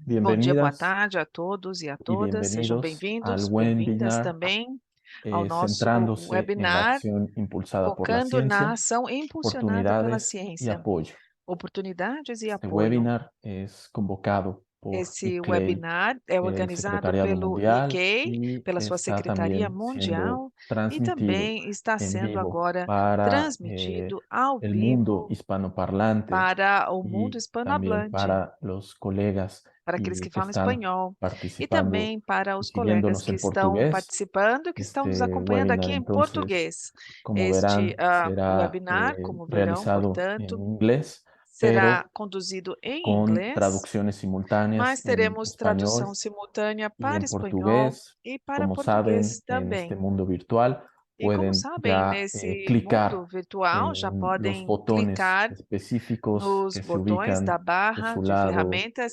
Bom dia, boa Bienvenidas tarde a todos e a y todas. Sejam bienvenidos al bem-vindos, bem-vindas webinar também ao nosso centrándose en la webinar acción impulsada por la focando na ciencia, ação impulsionada pela oportunidades y ciência, apoyo. oportunidades e Este apoio. webinar es convocado por Esse ICLEI, webinar é el organizado Secretariado pelo Mundial, IKEI, y pela sua está Secretaria también siendo Mundial, e transmitido também está en sendo vivo agora para transmitido ao el mundo vivo hispanoparlante para o mundo y también hispanohablante, para los colegas para aqueles y que que falam están espanhol, e participando também para y os colegas siguiéndonos que en estão portugués. participando, que estão nos Este acompanhando aqui webinar, em entonces, português. como Este verán, será webinar, como verão, realizado en portanto, inglés, será pero conduzido em con inglês, traducciones simultáneas mas en teremos español tradução simultânea y para en espanhol portugués. e para Como português saben, en este também. mundo virtual E como pueden sabem, ya nesse mundo clicar virtual já en los podem botones clicar específicos nos que se botões da ubican de barra su de lado, ferramentas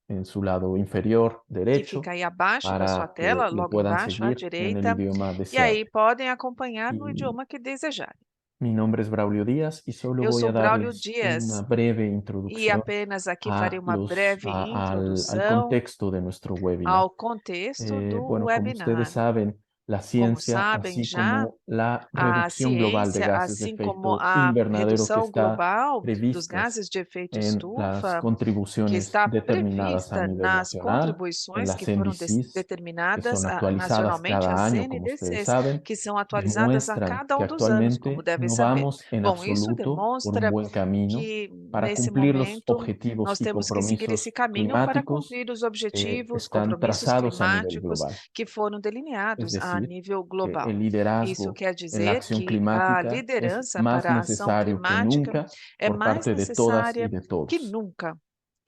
en su lado inferior que derecho, fica aí abaixo da sua para que tela, le logo puedan embaixo à seguir en el direita, idioma e aí deseable. podem acompanhar no Y idioma que desejarem. mi nombre es Braulio Díaz y solo Eu voy sou a Braulio darles una Dias breve e introducción apenas aqui farei uma breve al introdução contexto de nuestro webinar. ao contexto do Bueno, como ustedes webinar. saben, la Como ciencia, sabem así já, como la a reducción global de ciência, gases de assim como efecto a invernadero que redução está global dos previstas gases de efeito en las estufa, que contribuciones está determinadas a prevista nivel nas nacional, en contribuições que las foram NDCs, que determinadas son actualizadas nacionalmente, cada as año, como ustedes NDCs, saben, que são atualizadas a demuestran cada que dos anos, como actualmente devem no saber. vamos en Bom, isso absoluto por un demonstra buen camino que, para nesse cumplir los momento, objetivos nós y temos que seguir esse compromisos caminho para climáticos cumprir os que objetivos, están compromissos trazados a nivel climáticos global. que foram Es delineados a decir, nível que global. el Isso liderazgo quer en la dizer acción que a climática es liderança más para a ação necesario que climática nunca é por mais parte de todas y necessária de que todos. nunca.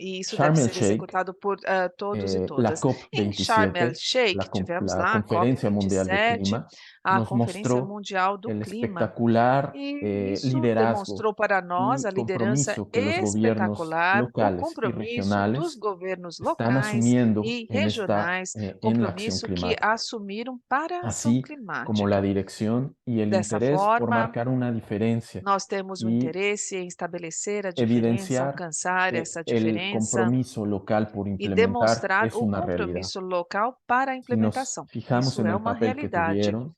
E isso deve Sharm el ser Sheikh, executado por todos e la todas. Em Sharm COP27, el-Sheikh, tivemos la lá a Conferencia Mundial de COP27, Clima, a nos Conferência mostró Mundial do el Clima. espectacular E isso liderazgo demonstrou para nós y a liderança compromiso que los gobiernos espetacular, o locales y compromisso dos regionales governos están locais asumiendo e regionais, en la acción compromisso que climática, assumiram para a ação así como la climática. dirección y el Dessa interés por forma, marcar una diferencia nós temos o y interesse em estabelecer a diferença, evidenciar alcançar que essa el diferença compromiso local por e implementar demonstrar es o una realidad. compromisso local para a Si nos implementação. fijamos Isso en é el uma papel que realidade. tuvieron,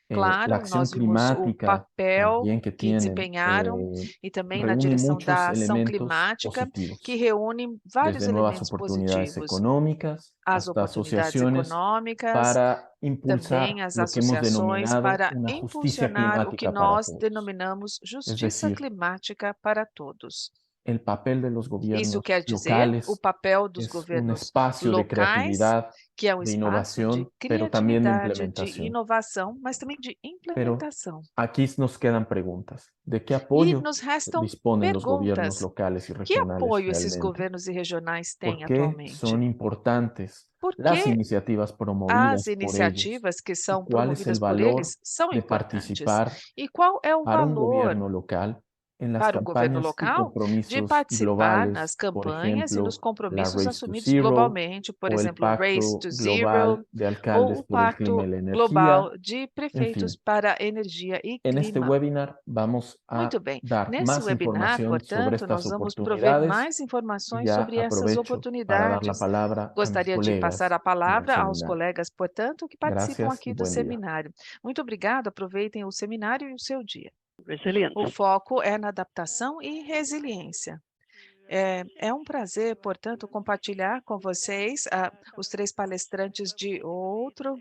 la Claro, acción nós vimos o climática papel también que que tienen desempenharam e também na reúne direção muchos da ação elementos climática, que positivos, reúne vários desde nuevas elementos oportunidades positivos. económicas As hasta oportunidades asociaciones econômicas, para também impulsar as lo que hemos associações denominado para una justicia impulsionar o que climática para nós todos. denominamos Es justiça decir, climática para todos. el papel de los Isso gobiernos quer dizer o locales papel dos es un governos espacio de locais, creatividad, que é um de espaço de innovación, pero también de criatividade, de implementación. inovação, mas também de Pero implementação. aquí nos quedan preguntas. ¿De qué E apoyo nos restam disponen los gobiernos perguntas. locales y Que regionales apoio esses realmente? governos e regionais ¿Por têm qué son atualmente? importantes Por las que iniciativas as promovidas por ellos? iniciativas que ¿Y são cuál es el promovidas por valor eles são de importantes? participar E qual é o para un valor gobierno local en las para um governo campañas y local de compromisos participar nas globales? Por campanhas e nos ejemplo, la compromissos Race to assumidos Zero globalmente, por o el exemplo, Race Pacto to Zero Global de ou Alcaldes o por el Clima y Pacto la Energía. Global de En Prefeitos fin, para Energia e en este Clima. webinar vamos Muito a bem. dar Nesse más webinar, información sobre portanto, estas nós vamos prover oportunidades mais y informações ya sobre essas aprovecho para dar la oportunidades. palabra a mis Gostaria de passar colegas a en el palavra aos seminario. colegas, portanto, que participam Gracias y aqui do buen día. seminário. Muito obrigada, aproveitem o seminário e o seu dia. Resilience. O foco é na adaptação e resiliência. É um prazer, portanto, compartilhar com vocês os três palestrantes de outro.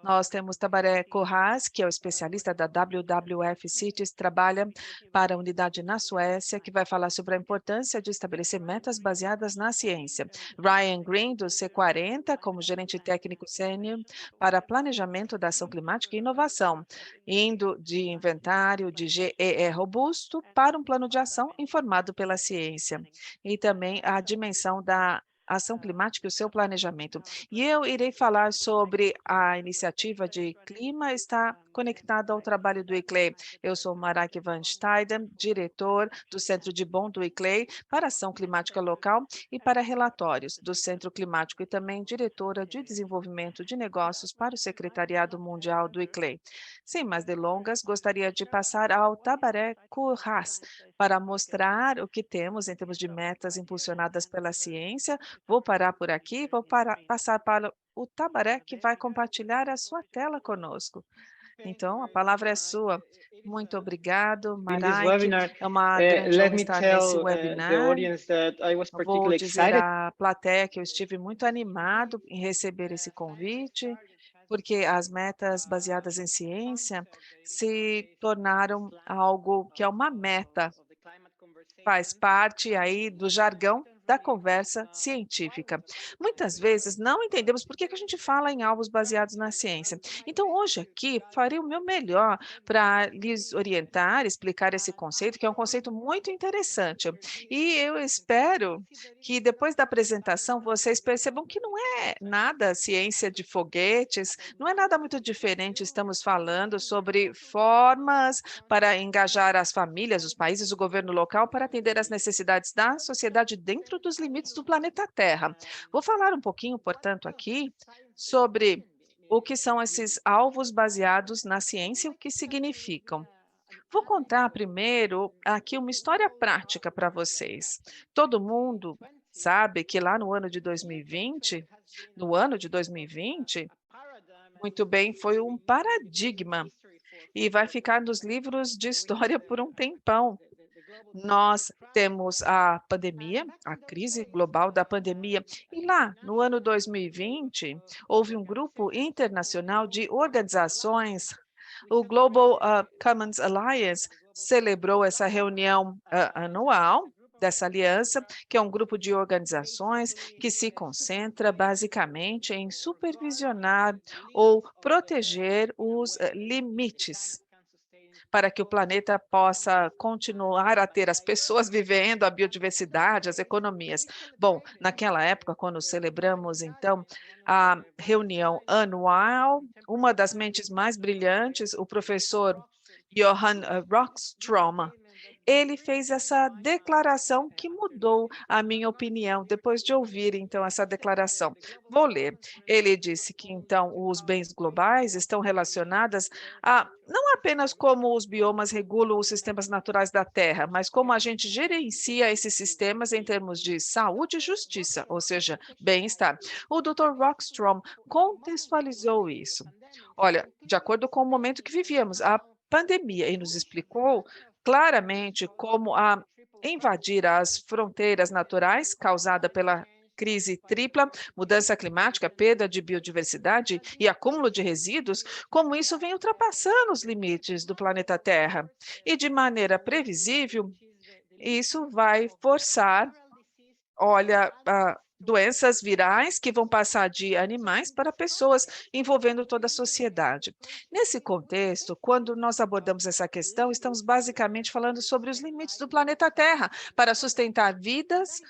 Nós temos Tabaré Corraz, que é o especialista da WWF Cities, trabalha para a unidade na Suécia, que vai falar sobre a importância de estabelecer metas baseadas na ciência. Ryan Green, do C40, como gerente técnico sênior para planejamento da ação climática e inovação, indo de inventário de GEE robusto para um plano de ação informado pela ciência. E também a dimensão da ação climática e o seu planejamento. E eu irei falar sobre a iniciativa de clima está conectada ao trabalho do ICLEI. Eu sou Marek Van Stuyden, diretor do Centro de Bonn do ICLEI para Ação Climática Local e para relatórios do Centro Climático e também diretora de desenvolvimento de negócios para o Secretariado Mundial do ICLEI. Sem mais delongas, gostaria de passar ao Tabaré Kurras para mostrar o que temos em termos de metas impulsionadas pela ciência. Vou parar por aqui, passar para o Tabaré, que vai compartilhar a sua tela conosco. Então, a palavra é sua. Muito obrigado, In this Maraik. webinar, É uma grande let honra me estar nesse tell the webinar. audience that I was Vou particularly dizer excited. à plateia que eu estive muito animado em receber esse convite, porque as metas baseadas em ciência se tornaram algo que é uma meta, faz parte aí do jargão da conversa científica. Muitas vezes não entendemos por que que a gente fala em alvos baseados na ciência. Então, hoje aqui, farei o meu melhor para lhes orientar, explicar esse conceito, que é um conceito muito interessante. E eu espero que depois da apresentação vocês percebam que não é nada ciência de foguetes, não é nada muito diferente. Estamos falando sobre formas para engajar as famílias, os países, o governo local para atender às necessidades da sociedade dentro dos limites do planeta Terra. Vou falar um pouquinho, portanto, aqui sobre o que são esses alvos baseados na ciência e o que significam. Vou contar primeiro aqui uma história prática para vocês. Todo mundo sabe que lá no ano de 2020, muito bem, foi um paradigma e vai ficar nos livros de história por um tempão. Nós temos a pandemia, a crise global da pandemia, e lá no ano 2020 houve um grupo internacional de organizações, o Global Commons Alliance celebrou essa reunião anual dessa aliança, que é um grupo de organizações que se concentra basicamente em supervisionar ou proteger os limites para que o planeta possa continuar a ter as pessoas vivendo, a biodiversidade, as economias. Bom, naquela época, quando celebramos, então, a reunião anual, uma das mentes mais brilhantes, o professor Johann Rockstrom, ele fez essa declaração que mudou a minha opinião depois de ouvir, então, essa declaração. Vou ler. Ele disse que, então, os bens globais estão relacionados a não apenas como os biomas regulam os sistemas naturais da Terra, mas como a gente gerencia esses sistemas em termos de saúde e justiça, ou seja, bem-estar. O Dr. Rockstrom contextualizou isso. Olha, de acordo com o momento que vivíamos, a pandemia, e nos explicou claramente como a invadir as fronteiras naturais causada pela crise tripla, mudança climática, perda de biodiversidade e acúmulo de resíduos, como isso vem ultrapassando os limites do planeta Terra. E de maneira previsível, isso vai forçar, olha, doenças virais que vão passar de animais para pessoas, envolvendo toda a sociedade. Nesse contexto, quando nós abordamos essa questão, estamos basicamente falando sobre os limites do planeta Terra para sustentar vidas,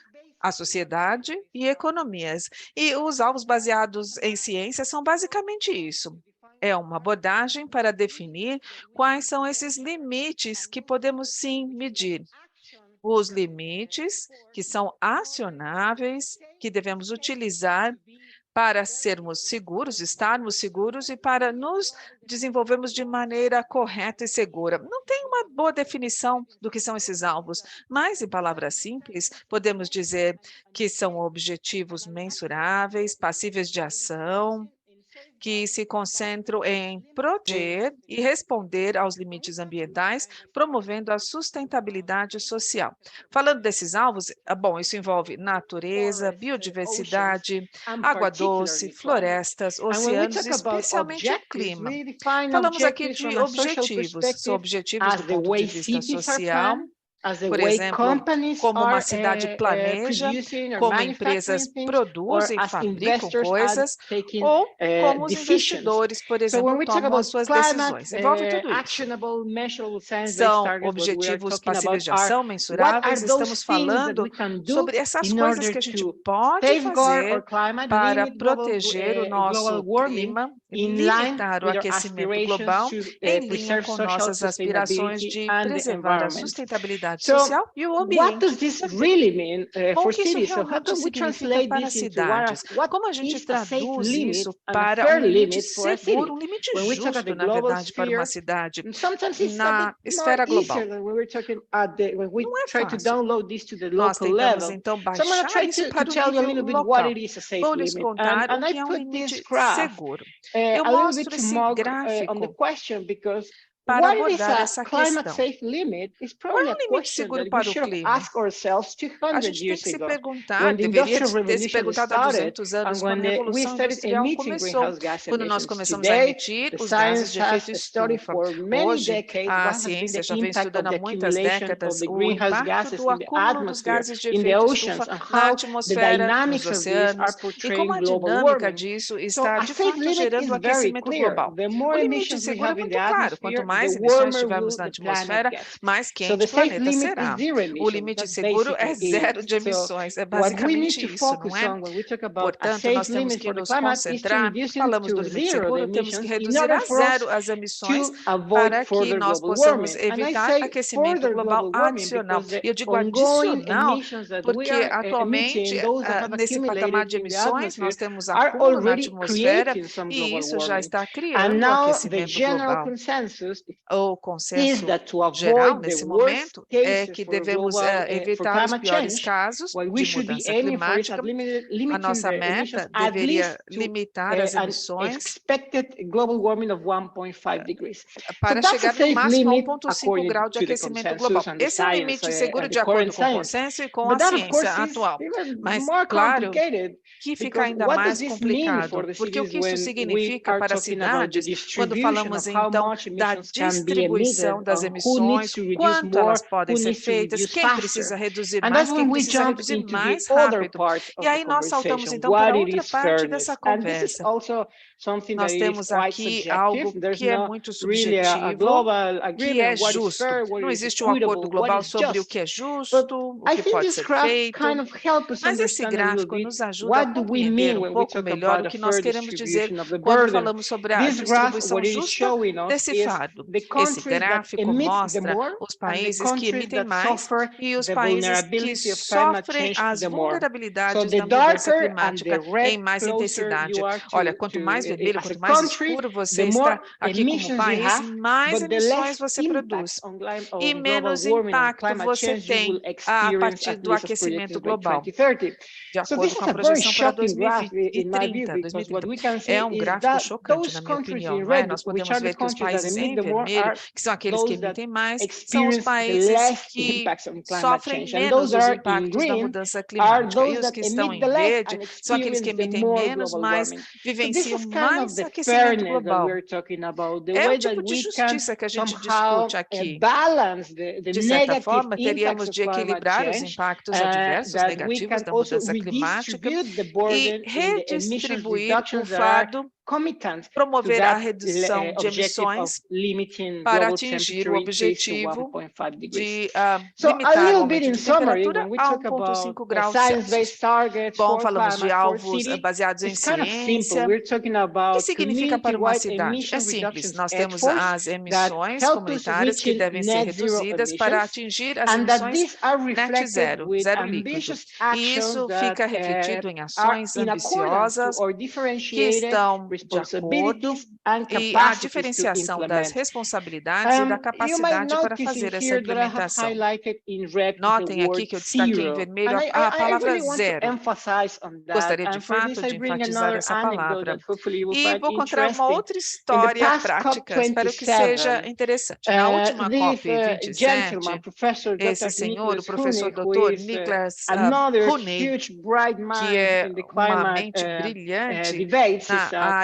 a sociedade e economias. E os alvos baseados em ciência são basicamente isso. É uma abordagem para definir quais são esses limites que podemos sim medir. Os limites que são acionáveis, que devemos utilizar para sermos seguros, estarmos seguros e para nos desenvolvermos de maneira correta e segura. Não tem uma boa definição do que são esses alvos, mas, em palavras simples, podemos dizer que são objetivos mensuráveis, passíveis de ação, que se concentram em proteger e responder aos limites ambientais, promovendo a sustentabilidade social. Falando desses alvos, bom, isso envolve natureza, biodiversidade, água doce, florestas, And when we oceanos e talk about especialmente o objectives, clima. we define Falamos aqui objectives de from a social objetivos, são perspective objetivos as do the ponto de way vista cities are social, planned, Por exemplo, como uma cidade planeja, como empresas produzem, fabricam coisas, ou como os investidores, por exemplo, tomam as suas decisões. Envolve tudo isso. São objetivos passíveis de ação, mensuráveis. Estamos falando sobre essas coisas que a gente pode fazer para proteger o nosso clima, limitar o aquecimento global, em linha com nossas aspirações de preservar a sustentabilidade social e o ambiente. Bom, o que isso realmente significa para as cidades? Como a gente traduz isso para um limite seguro, um limite justo, na verdade, para uma cidade na esfera global? Não é fácil. Nós tentamos, então, baixar isso para o nível local. Vou lhes contar o que é um limite seguro. Eu mostro esse gráfico para abordar essa questão. Qual é um limite seguro para o clima? A gente tem que se perguntar, deveria ter se perguntado há 200 anos, quando a Revolução Industrial começou, quando nós começamos a emitir os gases de efeito estufa. Hoje, a ciência já vem estudando há muitas décadas o impacto do acúmulo dos gases de efeito estufa na atmosfera, nos oceanos, e como a dinâmica disso está, de fato, gerando o aquecimento global. O limite seguro é muito claro. Quanto mais emissões tivermos na atmosfera, mais quente o planeta será. O limite seguro é zero de emissões, é basicamente isso, não é? Portanto, nós temos que nos concentrar, falamos do limite seguro, temos que reduzir a zero as emissões para que nós possamos evitar aquecimento global adicional. E eu digo adicional porque atualmente, nesse patamar de emissões, nós temos acúmulo na atmosfera e isso já está criando o aquecimento global. O consenso geral, nesse momento, é que devemos evitar os piores casos de mudança climática. A nossa meta deveria limitar as emissões para chegar no máximo a 1,5 grau de aquecimento global. Esse é um limite seguro de acordo com o consenso e com a ciência atual. Mas, claro, que fica ainda mais complicado, porque o que isso significa para as cidades, quando falamos então da distribuição das emissões, quanto elas podem ser feitas, quem precisa reduzir mais, quem precisa reduzir mais rápido. E aí nós saltamos então para outra parte dessa conversa. Nós temos aqui algo que é muito subjetivo, que é justo. Não existe um acordo global sobre o que é justo, o que pode ser feito, mas esse gráfico nos ajuda a compreender um pouco melhor o que nós queremos dizer quando falamos sobre a distribuição justa desse fardo. Esse gráfico mostra os países que emitem mais e os países que sofrem as vulnerabilidades da mudança climática em mais intensidade. Olha, quanto mais vermelho, quanto mais escuro você está aqui como país, mais emissões você produz e menos impacto você tem a partir do aquecimento global, de acordo com a projeção para 2030. É um gráfico chocante, na minha opinião, não é? Nós podemos ver que os países em vermelho, que são aqueles que emitem mais, são os países que sofrem menos os impactos da mudança climática. E os que estão em verde são aqueles que emitem menos, mas vivenciam mais aquecimento global. É o tipo de justiça que a gente discute aqui. De certa forma, teríamos de equilibrar os impactos adversos, negativos da mudança climática e redistribuir o fardo, promover a redução de emissões para atingir o objetivo de limitar o aumento de temperatura a 1,5 graus Celsius. Bom, falamos de alvos baseados em ciência. O que significa para uma cidade? É simples, nós temos as emissões comunitárias que devem ser reduzidas para atingir as emissões net zero, zero líquido. E isso fica refletido em ações ambiciosas que estão de acordo e a diferenciação das responsabilidades e da capacidade para fazer essa implementação. Notem aqui que eu destaquei em vermelho a palavra zero. Gostaria de fato de enfatizar essa palavra. E vou contar uma outra história prática, espero que seja interessante. Na última COP27, esse senhor, o professor Dr. Nicholas Rooney, que é uma mente brilhante na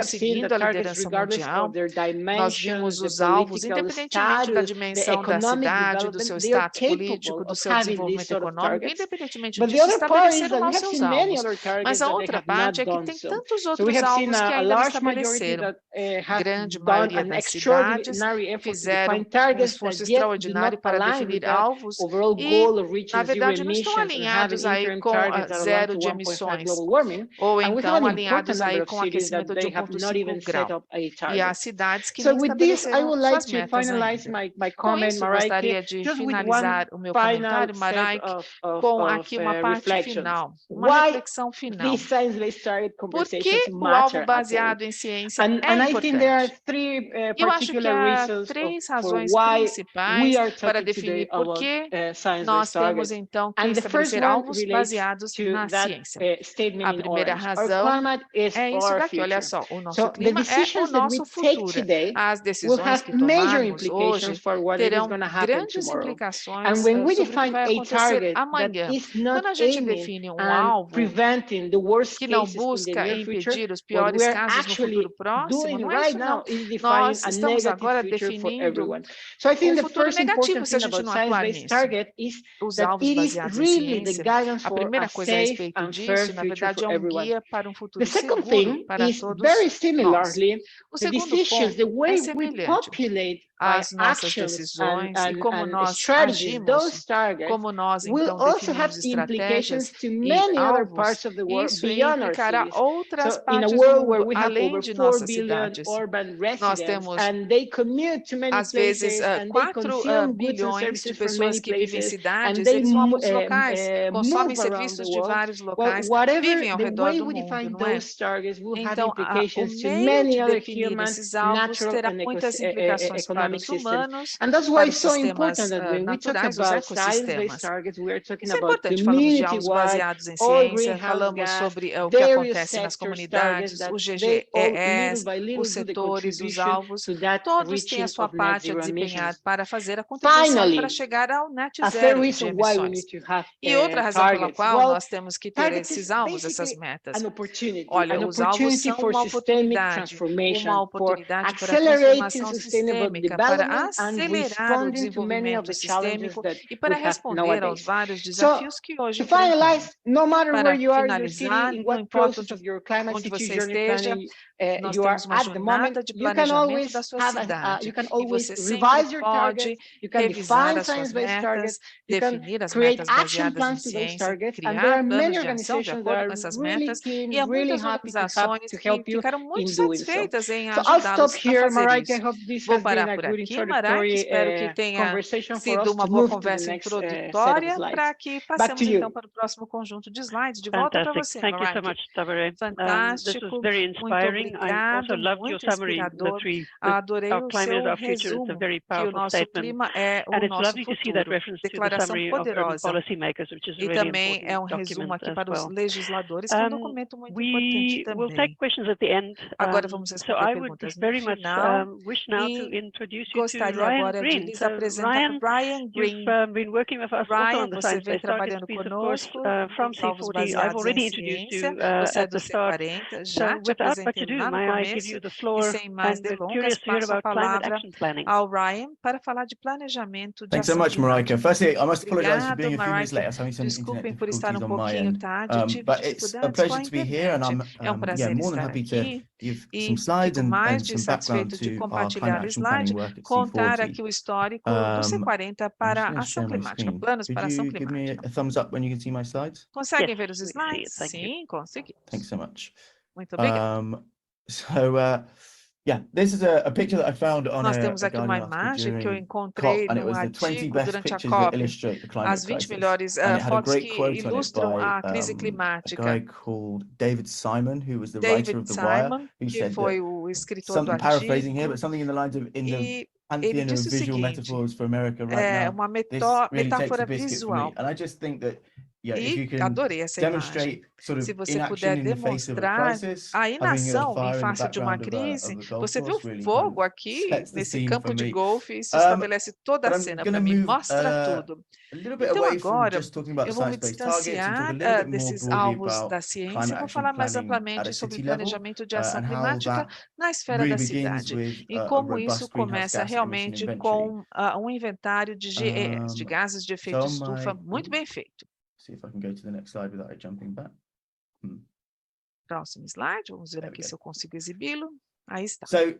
have seen the seguindo a targets liderança regardless for mundial. their Nós dimensions, vimos the os alvos, political independentemente da status, the dimensão da economic cidade, do seu development, they are status capable político, do of seu having these desenvolvimento sort of econômico, targets. independentemente But the disso, other part is estabeleceram that we lá os have seus seen many alvos. other Mas targets a that they outra have not parte é que done tem so. tantos So we outros have seen alvos que a ainda não large majority estabeleceram. that have Grande done maioria an das cidades extraordinary effort to fizeram define um targets that esforço yet do not extraordinário para align with definir that alvos overall e, goal of na reaching zero verdade, não estão estão alinhados aí com zero de emissões, ou então alinhados aí com aquecimento de 1,5 grau. E há cidades que nem estabeleceram suas metas ainda. Com isso, gostaria de finalizar o meu comentário, Maraik, com aqui uma parte final, uma reflexão final. Por que o alvo baseado em ciência é importante? Eu acho que há três razões principais para definir por que nós temos, então, que estabelecer alvos baseados na ciência. A primeira razão é isso daqui, olha só, o nosso clima é o nosso futuro. As decisões que tomarmos hoje terão grandes implicações sobre o que vai acontecer amanhã. Quando a gente define um alvo que não busca impedir os piores casos no futuro próximo, não é isso não. Nós estamos agora definindo um futuro negativo se a gente não atuar nisso. Os alvos baseados em ciência, a primeira coisa a respeito disso, na verdade, é um guia para um futuro seguro para todos nós. O segundo ponto é semelhante. As nossas decisões e como nós agimos, como nós, então, definimos estratégias e alvos, isso implicará outras partes do mundo, além de nossas cidades. Nós temos, às vezes, 4 bilhões de pessoas que vivem em cidades, eles vão a muitos locais, consomem serviços de vários locais, vivem ao redor do mundo, não é? Então, o meio de definir esses alvos terá muitas implicações para os humanos, para os sistemas naturais, os ecossistemas. Isso é importante, falamos de alvos baseados em ciência, falamos sobre o que acontece nas comunidades, o GGES, os setores, os alvos, todos têm a sua parte a desempenhar para fazer a contribuição para chegar ao net zero de emissões. E outra razão pela qual nós temos que ter esses alvos, essas metas. Olha, os alvos são uma oportunidade para a transformação sistêmica, para acelerar o desenvolvimento sistêmico e para responder aos vários desafios que hoje enfrentamos. Para finalizar, não importa onde você esteja, nós temos uma jornada de planejamento da sua cidade e você sempre pode revisar as suas metas, definir as metas baseadas em ciência, criar planos de ação de acordo com essas metas, e há muitas organizações que ficaram muito satisfeitas em ajudá-los a fazer isso. Vou parar por aqui, Maraik, espero que tenha sido uma boa conversa introdutória para que passemos então para o próximo conjunto de slides. De volta para você, Maraik. Fantástico, muito obrigada, muito inspirador. Adorei o seu resumo, que o nosso clima é o nosso futuro. Declaração poderosa. E também é um resumo aqui para os legisladores, que é um documento muito importante também. Agora vamos responder perguntas no final. E gostaria agora de lhes apresentar Ryan Green. Ryan, você vem trabalhando conosco, com alvos baseados em ciência, você é do C40, já te apresentei lá no começo, e sem mais delongas, passo a palavra ao Ryan para falar de planejamento de ação climática. Obrigado, Maraik. Desculpem por estar um pouquinho tarde, tive dificuldades com a internet. É um prazer estar aqui e fico mais de satisfeito de compartilhar o slide, contar aqui o histórico do C40 para a ação climática, planos para a ação climática. Conseguem ver os slides? Sim, consegui. Muito obrigado. Nós temos aqui uma imagem que eu encontrei num artigo durante a COP, as 20 melhores fotos que ilustram a crise climática. David Simon, que foi o escritor do artigo, e ele disse o seguinte, uma metáfora visual. E adorei essa imagem. Se você puder demonstrar a inação em face de uma crise, você viu fogo aqui nesse campo de golfe, isso estabelece toda a cena para mim, mostra tudo. Então agora eu vou me distanciar desses alvos da ciência e vou falar mais amplamente sobre planejamento de ação climática na esfera da cidade e como isso começa realmente com um inventário de GES, de gases de efeito estufa, muito bem feito. See if I can go to the next slide without it jumping back. Próximo slide, vamos ver aqui se eu consigo exibi-lo. Aí está. So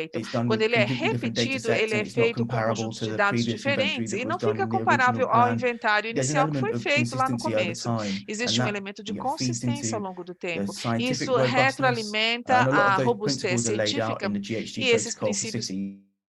feito. it's done Quando with ele é completely different data repetido, ele sets, and é it's not feito com um comparable conjunto to de the dados previous inventory diferentes that e was não done fica in the original comparável ao plan. inventário There's an inicial que element foi of feito lá no consistency over começo. time, and Existe um that, elemento de feeds consistência ao into longo do the tempo. scientific Isso robustness, retroalimenta and a lot a of those robustez principles are laid out científica in the GHG e esses Protocol for princípios City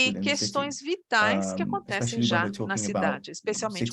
topics e within the city, questões vitais que acontecem especially when já we're na talking about cidade, especialmente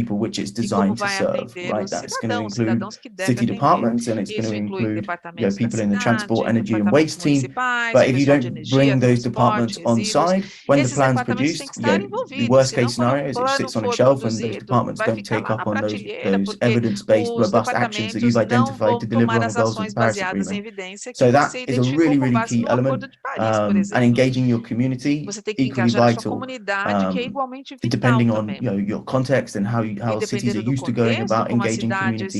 people which it's e como designed to vai serve, atender right? os That's going to include cidadãos que deve city atender. departments, and it's going Isso to inclui include, departamentos da people in the transport, cidade, energy, and departamentos waste team. municipais, But o if you pessoal de don't energia, bring those transporte, departments on resíduos. side when the Esses plan's departamentos têm produced, que estar the envolvidos, worst senão case quando o scenario is it plano sits on a for shelf and those produzido, departments vai don't ficar take lá na up on prateleira, those porque evidence-based, os robust actions that you've departamentos não identified to vão deliver tomar on the as goals of the ações Paris baseadas em Agreement. evidência que So that você is a identificou really, com really base key no Acordo element. de Paris, por And exemplo. engaging your community, Você tem que equally engajar a sua vital. comunidade, que é igualmente vital Depending on também. your context and E how cities dependendo are do used to going contexto, about como as engaging cidades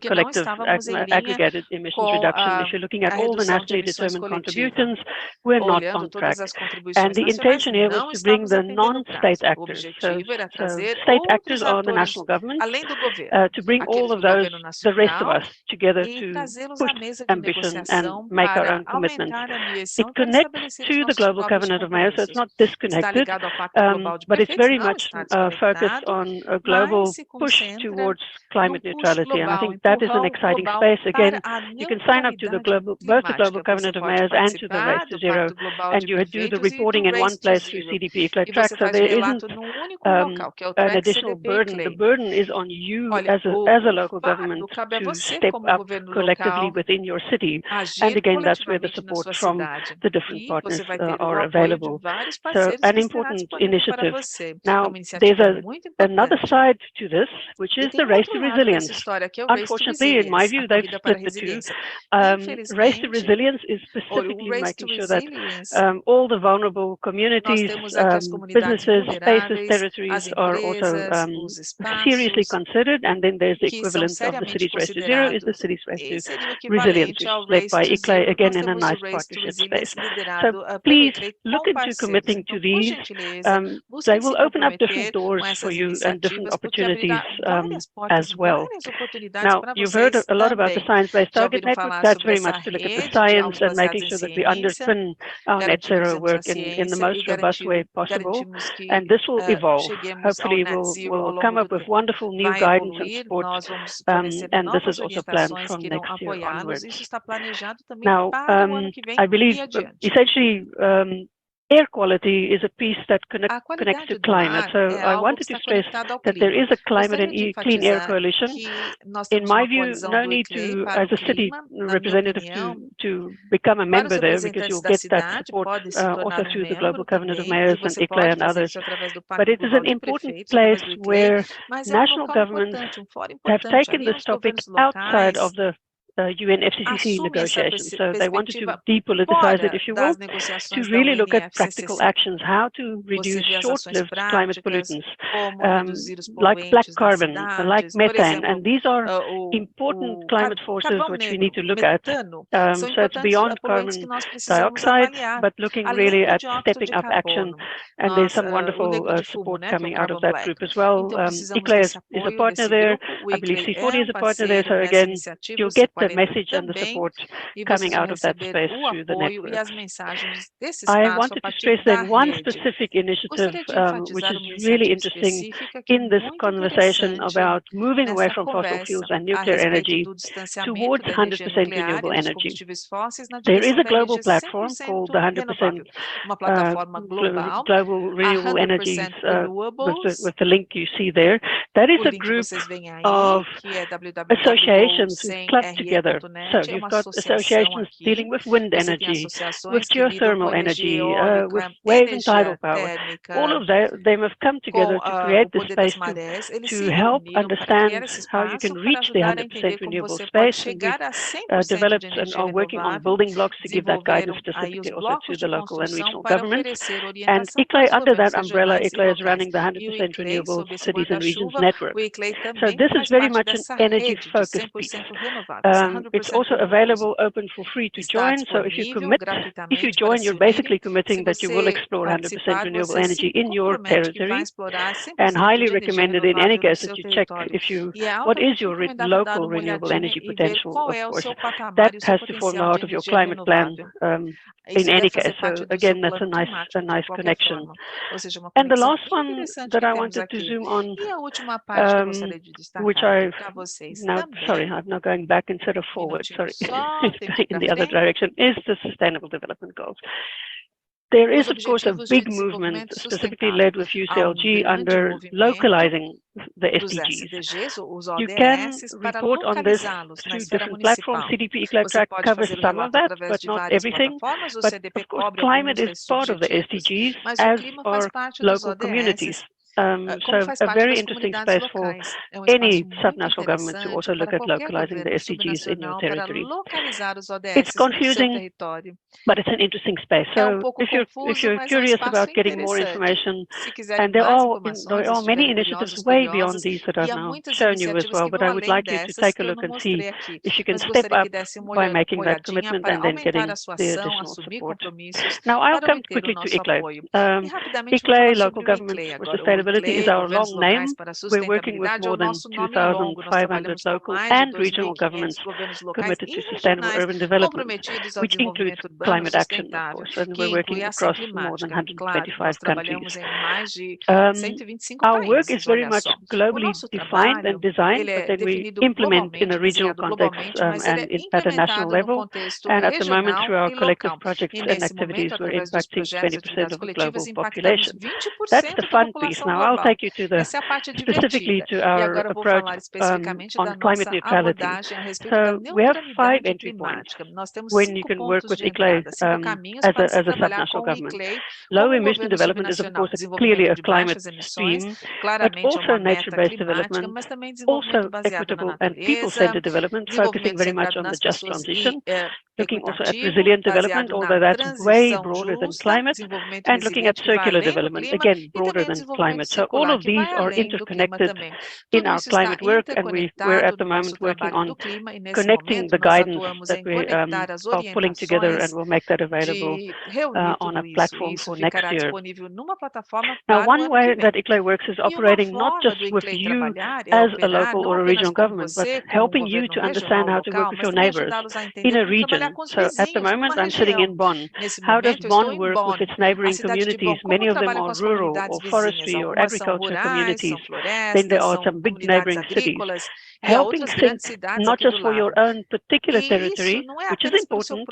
porque não collective estávamos em linha aggregated emissions com reduction issue, looking at a all the redução de nationally emissões determined coletiva, contributions. We're not olhando on todas track. as And contribuições the nacionais, intention here was não to bring estamos the atendendo o non-state prazo. O actors. objetivo era trazer State outros actors are the atores national government, além do governo, to bring all aqueles of do those, governo the rest of nacional, us, together e to trazê-los à push mesa de ambition and negociação make our para own commitments. aumentar a It ambição e para connects estabelecer os to the nossos Global próprios Covenant of Mayors, so it's compromissos. not Está disconnected, ligado ao Pacto Global de but it's Prefeitos? very Não much está focused desconectado, on a global mas se push concentra towards num climate push neutrality. And I global, think that is an empurrão exciting global space. para Again, a you can sign up to the global, both the Global Covenant of Mayors and to the Race to Zero, and you do the reporting in one place through CDP ICLEI Track, so there isn't an additional burden. The burden is on you as a local government to step up collectively within your city, and again, that's where the support from the different partners are available. So an important initiative. Now, there's another side to this, which is the Race to Resilience. Unfortunately, in my view, they've split the two. Race to Resilience is specifically making sure that all the vulnerable communities, businesses, spaces, territories are also seriously considered, and then there's the equivalent of the city's Race to Zero is the city's Race to Resilience, which is led by ICLEI, again in a nice partnership space. So please look into committing to these. They will open up different doors for you and different opportunities as well. Now, you've heard a lot about the Science-Based Target Network. That's very much to look at the science and making sure that we underpin our net zero work in the most robust way possible. And this will evolve. Hopefully, we'll come up with wonderful new guidance and support. And this is also planned from next year onwards. Now, I believe essentially air quality is a piece that connects to climate. So I wanted to stress that there is a climate and clean air coalition. In my view, no need to, as a city representative, to become a member there, because you'll get that support also through the Global Covenant of Mayors and ICLEI and others. But it is an important place where national governments have taken this topic outside of the UNFCCC negotiations. So they wanted to depoliticize it, if you will, to really look at practical actions, how to reduce short-lived climate pollutants, like black carbon, like methane, and these are important climate forces which we need to look at. So it's beyond carbon dioxide, but looking really at stepping up action, and there's some wonderful support coming out of that group as well. ICLEI is a partner there. I believe C40 is a partner there. So again, you'll get the message and the support coming out of that space through the network. I wanted to stress then one specific initiative, which is really interesting in this conversation about moving away from fossil fuels and nuclear energy towards 100% renewable energy. There is a global platform called the 100% Global Renewable Energies, with the link you see there. That is a group of associations who club together. So you've got associations dealing with wind energy, with geothermal energy, with wave and tidal power. All of them have come together to create this space to help understand how you can reach the 100% renewable space. And we've developed and are working on building blocks to give that guidance specifically also to the local and regional governments. And ICLEI, under that umbrella, ICLEI is running the 100% renewable cities and regions network. So this is very much an energy-focused piece. It's also available open for free to join. So if you join, you're basically committing that you will explore 100% renewable energy in your territory, and highly recommended in any case that you check what is your local renewable energy potential, of course. That has to form part of your climate plan in any case. So again, that's a nice connection. And the last one that I wanted to zoom on, which I'm now going back instead of forward, sorry, in the other direction, is the Sustainable Development Goals. There is, of course, a big movement, specifically led with UCLG, under localizing the SDGs. You can report on this through different platforms. CDP ICLEI Track covers some of that, but not everything. But of course, climate is part of the SDGs, as are local communities. So a very interesting space for any subnational government to also look at localizing the SDGs in your territory. It's confusing, but it's an interesting space. So if you're curious about getting more information, and there are many initiatives way beyond these that I've now shown you as well, but I would like you to take a look and see if you can step up by making that commitment and then getting the additional support. Now, I'll come quickly to ICLEI. ICLEI, Local Governments for Sustainability, is our long name. We're working with more than 2,500 local and regional governments committed to sustainable urban development, which includes climate action, of course, and we're working across more than 125 countries. Our work is very much globally defined and designed, but then we implement in a regional context and at a national level. And at the moment, through our collective projects and activities, we're impacting 20% of the global population. That's the fun piece. Now, I'll take you to the specifically to our approach on climate neutrality. So we have 5 entry points when you can work with ICLEI as a subnational government. Low emission development is, of course, clearly a climate stream, but also nature-based development, also equitable and people-centered development, focusing very much on the just transition, looking also at resilient development, although that's way broader than climate, and looking at circular development, again, broader than climate. So all of these are interconnected in our climate work, and we're at the moment working on connecting the guidance that we are pulling together, and we'll make that available on a platform for next year. Now, one way that ICLEI works is operating not just with you as a local or a regional government, but helping you to understand how to work with your neighbors in a region. So at the moment, I'm sitting in Bonn. How does Bonn work with its neighboring communities? Many of them are rural or forestry or agriculture communities. Then there are some big neighboring cities. Helping think not just for your own particular territory, which is important,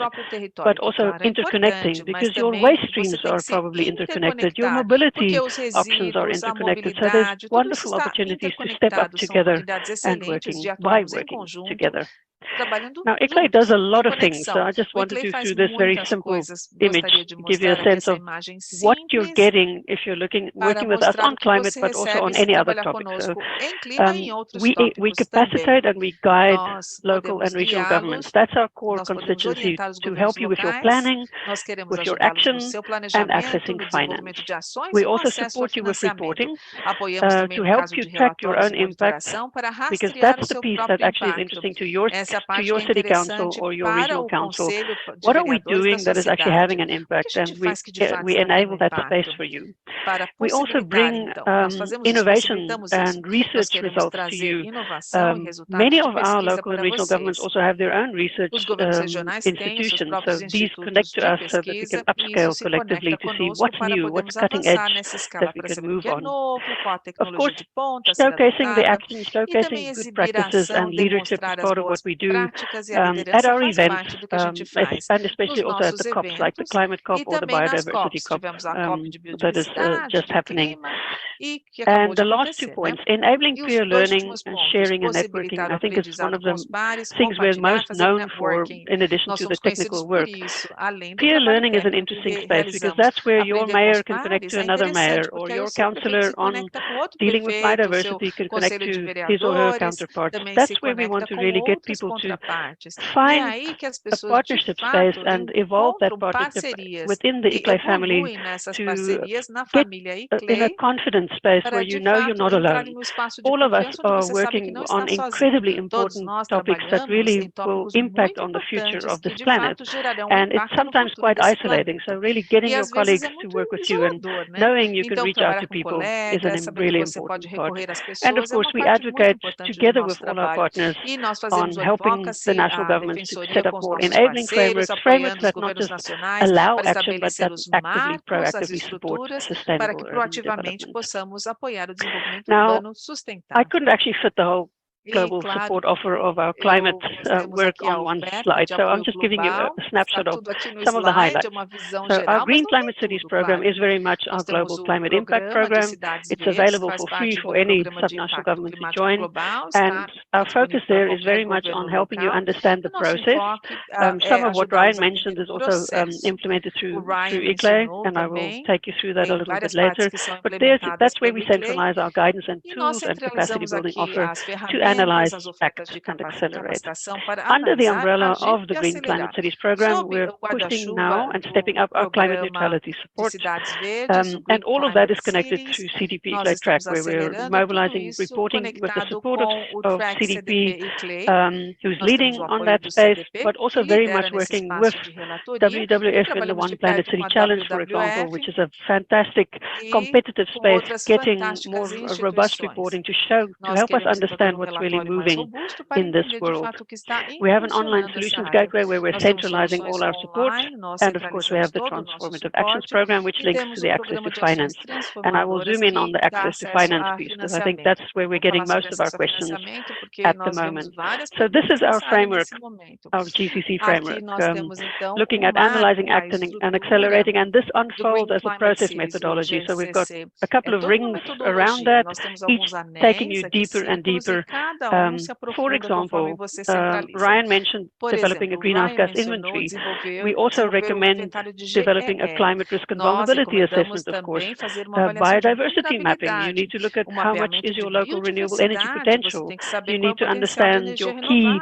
but also interconnecting, because your waste streams are probably interconnected, your mobility options are interconnected. So there's wonderful opportunities to step up together and working together. Now, ICLEI does a lot of things, so I just wanted to, through this very simple image, give you a sense of what you're getting if you're working with us on climate, but also on any other topic. So we capacitate and we guide local and regional governments. That's our core constituency, to help you with your planning, with your action, and accessing finance. We also support you with reporting to help you track your own impact, because that's the piece that actually is interesting to your city council or your regional council. What are we doing that is actually having an impact? And we enable that space for you. We also bring innovation and research results to you. Many of our local and regional governments also have their own research institutions. So these connect to us so that we can upscale collectively to see what's new, what's cutting edge that we can move on. Of course, showcasing the action, showcasing good practices and leadership is part of what we do at our events, and especially also at the COPs, like the climate COP or the biodiversity COP that is just happening. And the last 2 points, enabling peer learning and sharing and networking, I think is one of the things we're most known for, in addition to the technical work. Peer learning is an interesting space, because that's where your mayor can connect to another mayor, or your councillor on dealing with biodiversity can connect to his or her counterparts. That's where we want to really get people to find a partnership space and evolve that partnership within the ICLEI family to get in a confidence space where you know you're not alone. All of us are working on incredibly important topics that really will impact on the future of this planet. And it's sometimes quite isolating. So really getting your colleagues to work with you and knowing you can reach out to people is a really important part. And of course, we advocate together with all our partners on helping the national governments to set up more enabling frameworks that not just allow action, but that actively, proactively support sustainable urban development. Now, I couldn't actually fit the whole global support offer of our climate work on one slide. So I'm just giving you a snapshot of some of the highlights. So our Green Climate Cities program is very much our global climate impact program. It's available for free for any subnational government to join. And our focus there is very much on helping you understand the process. Some of what Ryan mentioned is also implemented through ICLEI, and I will take you through that a little bit later. But that's where we centralize our guidance and tools and capacity building offer to analyze, act, and accelerate. Under the umbrella of the Green Climate Cities program, we're pushing now and stepping up our climate neutrality support. And all of that is connected to CDP ICLEI track, where we're mobilizing reporting with the support of CDP, who's leading on that space, but also very much working with WWF in the One Planet City Challenge, for example, which is a fantastic competitive space, getting more robust reporting to help us understand what's really really moving in this world. We have an online solutions gateway where we're centralizing all our support, and of course we have the Transformative Actions program, which links to the access to finance. And I will zoom in on the access to finance piece, because I think that's where we're getting most of our questions at the moment. So this is our framework, our GCC framework, looking at analyzing, acting, and accelerating, and this unfolds as a process methodology. So we've got a couple of rings around that, each taking you deeper and deeper. For example, Ryan mentioned developing a greenhouse gas inventory. We also recommend developing a climate risk and vulnerability assessment, of course. Biodiversity mapping, you need to look at how much is your local renewable energy potential. You need to understand your key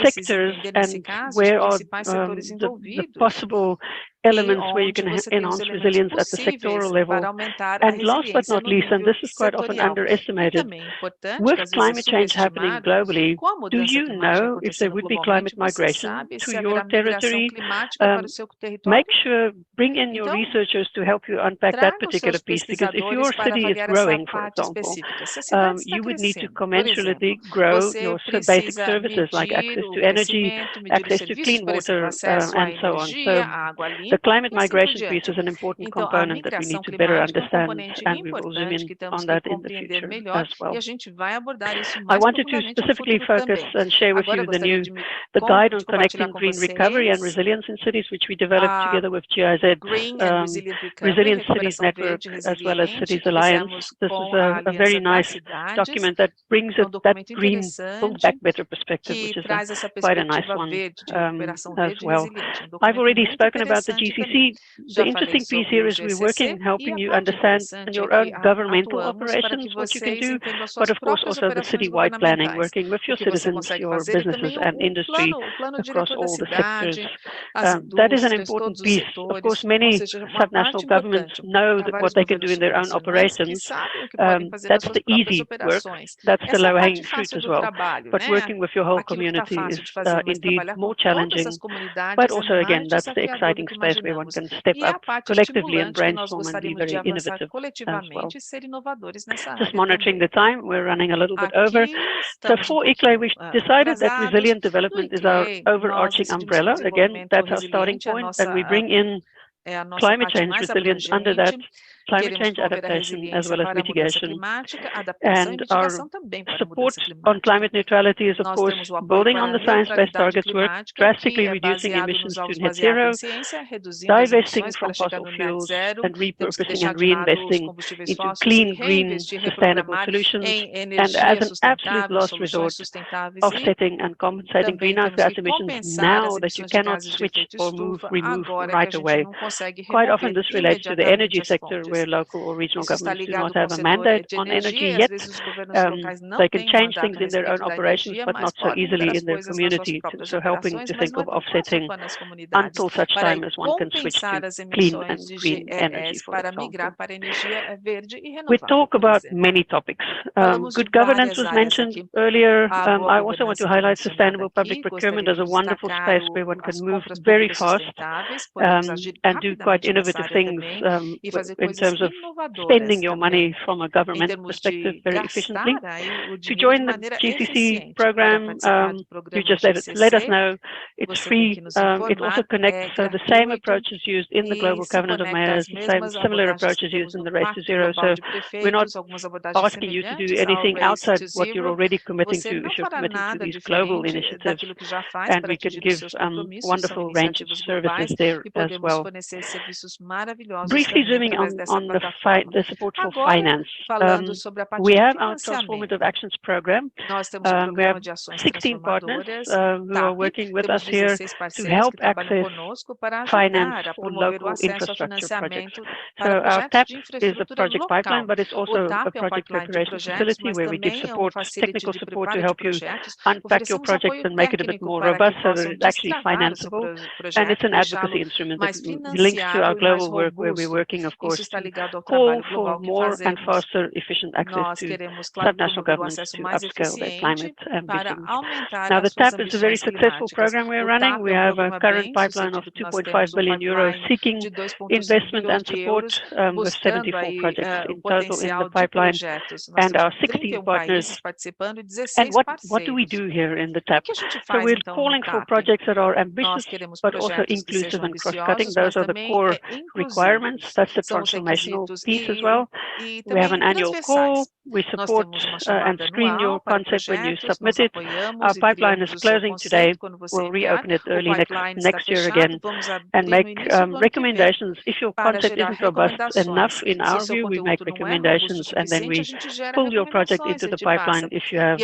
sectors and where are the possible elements where you can enhance resilience at the sectoral level. And last but not least, and this is quite often underestimated, with climate change happening globally, do you know if there would be climate migration to your territory? Make sure, bring in your researchers to help you unpack that particular piece, because if your city is growing, for example, you would need to commensurately grow your basic services like access to energy, access to clean water, and so on. So the climate migration piece is an important component that we need to better understand, and we will zoom in on that in the future as well. I wanted to specifically focus and share with you the guide on connecting green recovery and resilience in cities, which we developed together with GIZ, Resilient Cities Network, as well as Cities Alliance. This is a very nice document that brings that green Build Back Better perspective, which is quite a nice one as well. I've already spoken about the GCC. The interesting piece here is we're working, helping you understand in your own governmental operations what you can do, but of course also the city-wide planning, working with your citizens, your businesses and industry across all the sectors. That is an important piece. Of course, many subnational governments know what they can do in their own operations. That's the easy work. That's the low-hanging fruit as well. But working with your whole community is indeed more challenging. But also, again, that's the exciting space where one can step up collectively and brainstorm and be very innovative as well. Just monitoring the time, we're running a little bit over. So for ICLEI, we decided that resilient development is our overarching umbrella. Again, that's our starting point, and we bring in climate change resilience under that, climate change adaptation as well as mitigation. And our support on climate neutrality is, of course, building on the science-based targets work, drastically reducing emissions to net zero, divesting from fossil fuels, and repurposing and reinvesting into clean, green, sustainable solutions, and as an absolute last resort, offsetting and compensating greenhouse gas emissions now that you cannot switch or remove right away. Quite often this relates to the energy sector, where local or regional governments do not have a mandate on energy yet. They can change things in their own operations, but not so easily in their community. So helping to think of offsetting until such time as one can switch to clean and green energy, for example. We talk about many topics. Good governance was mentioned earlier. I also want to highlight sustainable public procurement as a wonderful space where one can move very fast and do quite innovative things in terms of spending your money from a government perspective very efficiently. To join the GCC program, you just let us know. It's free. It also connects, so the same approach is used in the Global Covenant of Mayors, the similar approach is used in the Race to Zero. So we're not asking you to do anything outside what you're already committing to if you're committing to these global initiatives. And we can give wonderful range of services there as well. Briefly zooming on the support for finance. We have our Transformative Actions program. We have 16 partners who are working with us here to help access finance for local infrastructure projects. So our TAP is a project pipeline, but it's also a project preparation facility where we give support, technical support to help you unpack your project and make it a bit more robust so that it's actually financeable. And it's an advocacy instrument that links to our global work where we're working, of course, call for more and faster, efficient access to subnational governments to upscale their climate ambitions. Now, the TAP is a very successful program we're running. We have a current pipeline of 2.5 billion euros seeking investment and support, with 74 projects in total in the pipeline, and our 16 partners. And what do we do here in the TAP? So we're calling for projects that are ambitious, but also inclusive and cross-cutting. Those are the core requirements. That's the transformational piece as well. We have an annual call. We support and screen your concept when you submit it. Our pipeline is closing today. We'll reopen it early next year again and make recommendations. If your concept isn't robust enough, in our view, we make recommendations and then we pull your project into the pipeline if you have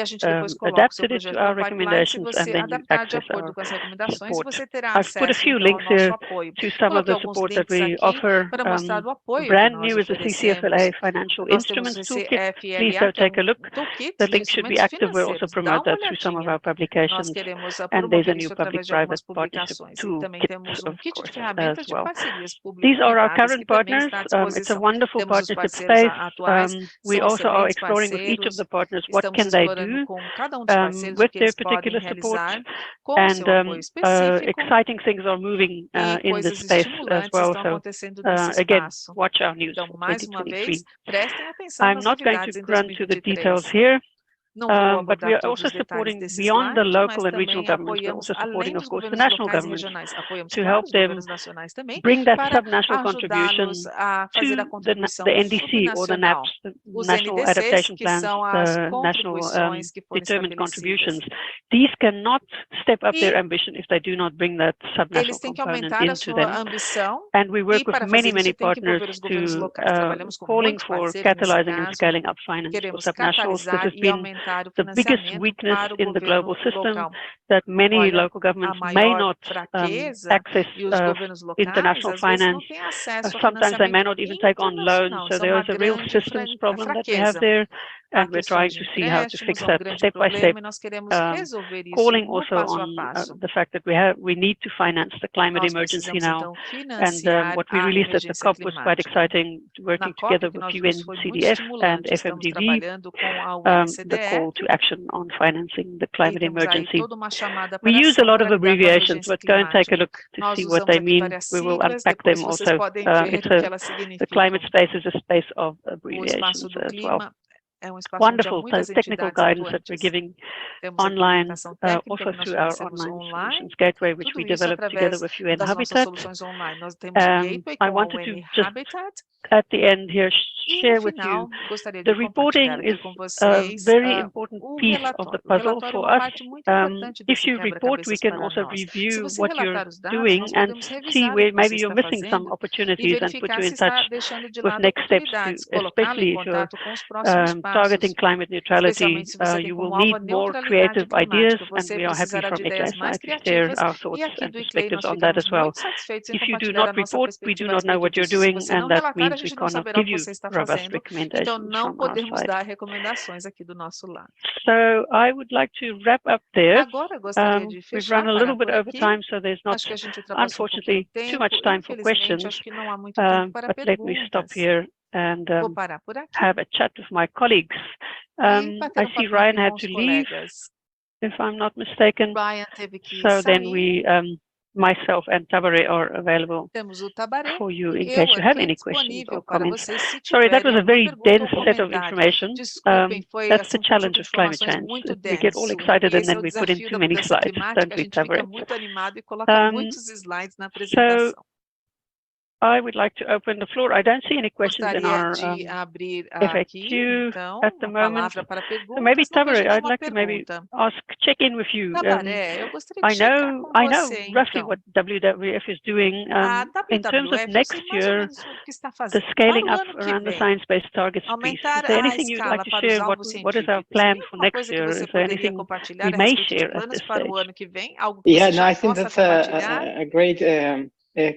adapted it to our recommendations, and then you access our support. I've put a few links here to some of the support that we offer. Brand new is the CCFLA Financial Instruments Toolkit. Please go take a look. The link should be active. We'll also promote that through some of our publications. And there's a new public-private partnership toolkit, of course, as well. These are our current partners. It's a wonderful partnership space. We also are exploring with each of the partners what can they do with their particular support, and exciting things are moving in this space as well. So again, watch our news for 2023. I'm not going to run to the details here. But we are also supporting beyond the local and regional governments. We're also supporting, of course, the national governments to help them bring that subnational contribution to the NDC or the NAPs, the National Adaptation Plans, the national determined contributions. These cannot step up their ambition if they do not bring that subnational component into them. And we work with many partners to calling for catalyzing and scaling up finance for subnationals. This has been the biggest weakness in the global system, that many local governments may not access international finance. Sometimes they may not even take on loans. So there is a real systems problem that we have there, and we're trying to see how to fix that step by step. Calling also on the fact that we need to finance the climate emergency now. And what we released at the COP was quite exciting, working together with UN, CDF, and FMDB, the call to action on financing the climate emergency. We use a lot of abbreviations, but go and take a look to see what they mean. We will unpack them also. The climate space is a space of abbreviations as well. Wonderful technical guidance that we're giving online, also through our online solutions gateway, which we developed together with UN Habitat. I wanted to just at the end here share with you, the reporting is a very important piece of the puzzle for us. If you report, we can also review what you're doing and see where maybe you're missing some opportunities and put you in touch with next steps, especially if you're targeting climate neutrality. You will need more creative ideas, and we are happy from HSI to share our thoughts and perspectives on that as well. If you do not report, we do not know what you're doing, and that means we cannot give you robust recommendations from our side. So I would like to wrap up there. We've run a little bit over time, so there's not, unfortunately, too much time for questions. But let me stop here and have a chat with my colleagues. I see Ryan had to leave, if I'm not mistaken. So then we, myself and Tabaré are available for you in case you have any questions or comments. Sorry, that was a very dense set of information. That's the challenge of climate change. We get all excited and then we put in too many slides, don't we, Tabaré? So I would like to open the floor. I don't see any questions in our FAQ at the moment. So maybe, Tabaré, I'd like to maybe check in with you. I know roughly what WWF is doing. In terms of next year, the scaling up around the science-based targets piece. Is there anything you'd like to share? What is our plan for next year? Is there anything we may share at this stage? Yeah, no, I think that's a great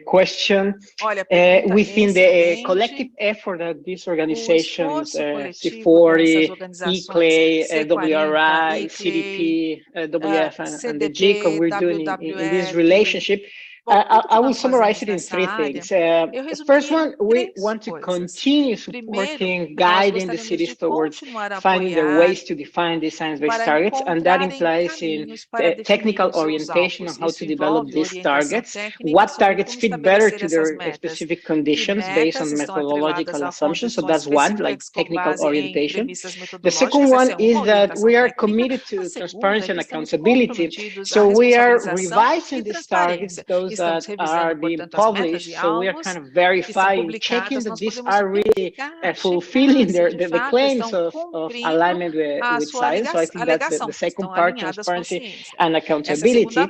question. Within the collective effort that these organizations, C40, ICLEI, WRI, CDP, WF, and the GICO, we're doing in this relationship, I will summarize it in three things. The first one, we want to continue supporting, guiding the cities towards finding their ways to define these science-based targets, and that implies in technical orientation on how to develop these targets, what targets fit better to their specific conditions based on methodological assumptions. So that's one, like technical orientation. The second one is that we are committed to transparency and accountability. So we are revising these targets, those that are being published. So we are kind of verifying, checking that these are really fulfilling the claims of alignment with science. So I think that's the second part, transparency and accountability.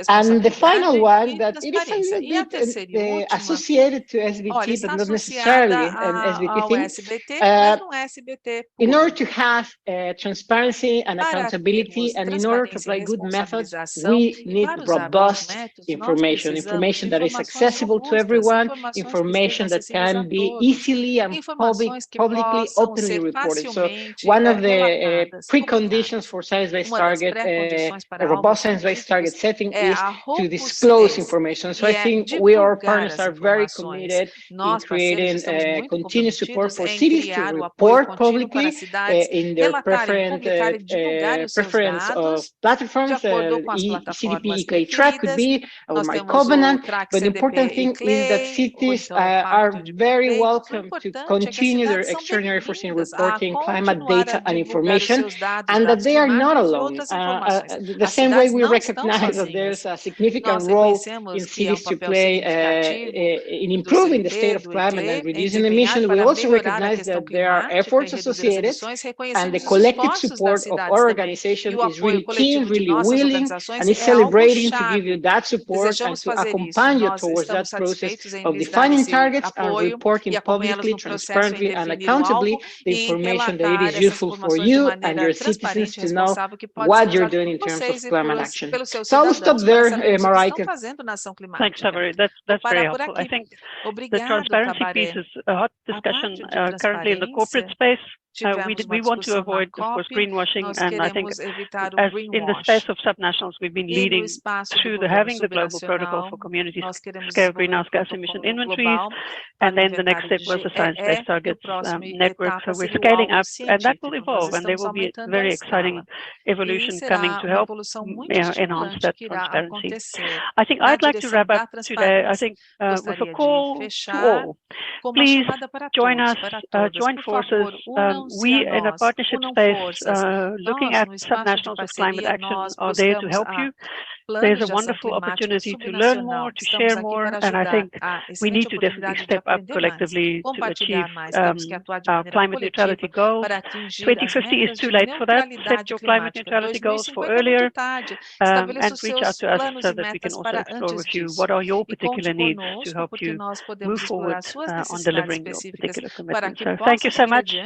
And the final one, that it is a little bit associated to SBT, but not necessarily an SBT thing. In order to have transparency and accountability, and in order to apply good methods, we need robust information that is accessible to everyone, information that can be easily and publicly, openly reported. So one of the preconditions for science-based target, a robust science-based target setting, is to disclose information. So I think we, our partners, are very committed in creating continuous support for cities to report publicly in their preference of platforms. CDP ECLA track could be, or my covenant. But the important thing is that cities are very welcome to continue their extraordinary efforts in reporting climate data and information, and that they are not alone. The same way we recognize that there's a significant role in cities to play in improving the state of climate and reducing emissions, we also recognize that there are efforts associated, and the collective support of our organization is really keen, really willing, and is celebrating to give you that support and to accompany you towards that process of defining targets and reporting publicly, transparently, and accountably the information that it is useful for you and your citizens to know what you're doing in terms of climate action. So I'll stop there, Marijke. Thanks, Tavares. That's very helpful. I think the transparency piece is a hot discussion currently in the corporate space. We want to avoid, of course, greenwashing, and I think as in the space of subnationals, we've been leading through having the global protocol for community scale greenhouse gas emission inventories, and then the next step was the science-based targets network. So we're scaling up, and that will evolve, and there will be a very exciting evolution coming to help enhance that transparency. I think I'd like to wrap up today, I think, with a call to all. Please join us, join forces. We in a partnership space looking at subnationals of climate action are there to help you. There's a wonderful opportunity to learn more, to share more, and I think we need to definitely step up collectively to achieve our climate neutrality goals. 2050 is too late for that. Set your climate neutrality goals for earlier, and reach out to us so that we can also explore with you what are your particular needs to help you move forward on delivering your particular commitments. So thank you so much,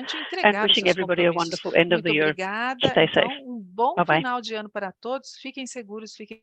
and wishing everybody a wonderful end of the year. Stay safe. Bye-bye.